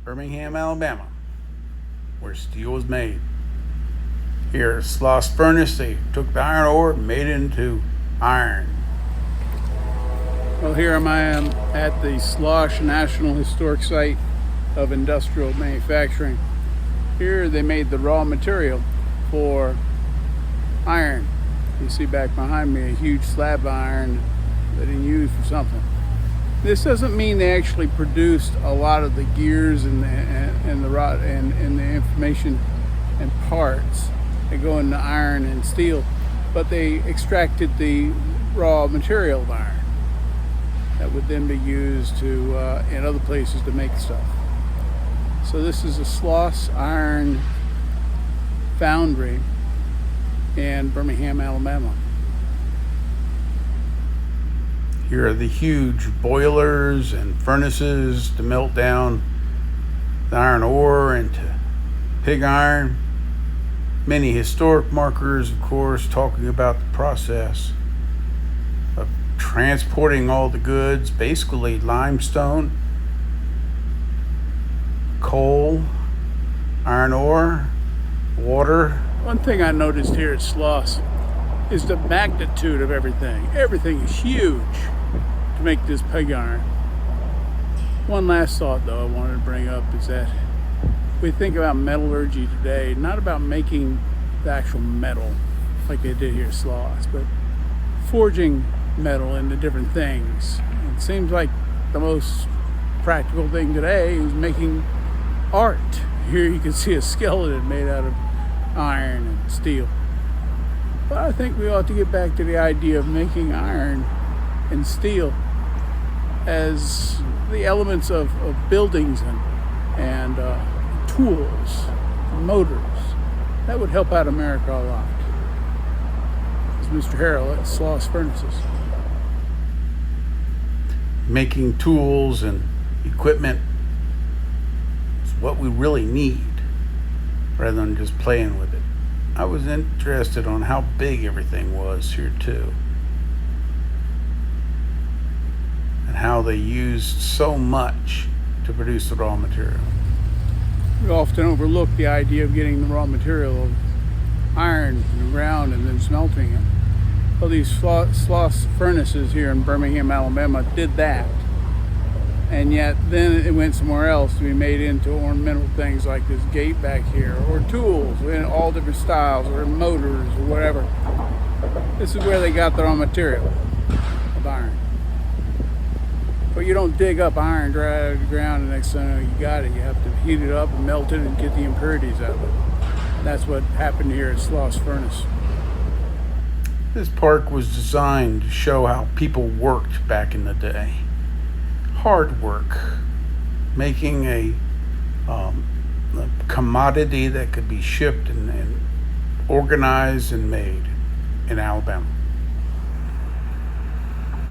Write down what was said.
Birmingham, Alabama, where steel was made. Here at SLOSS furnace, they took the iron ore and made it into iron. Well, here I am at the SLOSS National Historic Site of Industrial Manufacturing. Here they made the raw material for iron. You see back behind me a huge slab of iron that they used for something. This doesn't mean they actually produced a lot of the gears and the rod and the information and parts that go into iron and steel, but they extracted the raw material of iron that would then be used to in other places to make stuff. So this is a SLOSS iron foundry in Birmingham, Alabama. Here are the huge boilers and furnaces to melt down the iron ore into pig iron. Many historic markers, of course, talking about the process of transporting all the goods, basically limestone, coal, iron ore, water. One thing I noticed here at SLOSS is the magnitude of everything. Everything is huge to make this pig iron. One last thought though I wanted to bring up is that we think about metallurgy today, not about making the actual metal like they did here at SLOSS, but forging metal into different things. It seems like the most practical thing today is making art. Here you can see a skeleton made out of iron and steel. But I think we ought to get back to the idea of making iron and steel as the elements of buildings and tools, motors. That would help out America a lot. This is Mr. Harrell at SLOSS Furnaces. Making tools and equipment is what we really need, rather than just playing with it. I was interested on how big everything was here too, and how they used so much to produce the raw material. We often overlook the idea of getting the raw material of iron from the ground and then smelting it. Well, these SLOSS furnaces here in Birmingham, Alabama did that. And yet then it went somewhere else to be made into ornamental things like this gate back here, or tools in all different styles, or motors, or whatever. This is where they got their raw material of iron. But you don't dig up iron, dry it out of the ground, and next thing you know, you got it. You have to heat it up and melt it and get the impurities out of it. That's what happened here at SLOSS Furnace. This park was designed to show how people worked back in the day. Hard work, making a commodity that could be shipped and organized and made in Alabama.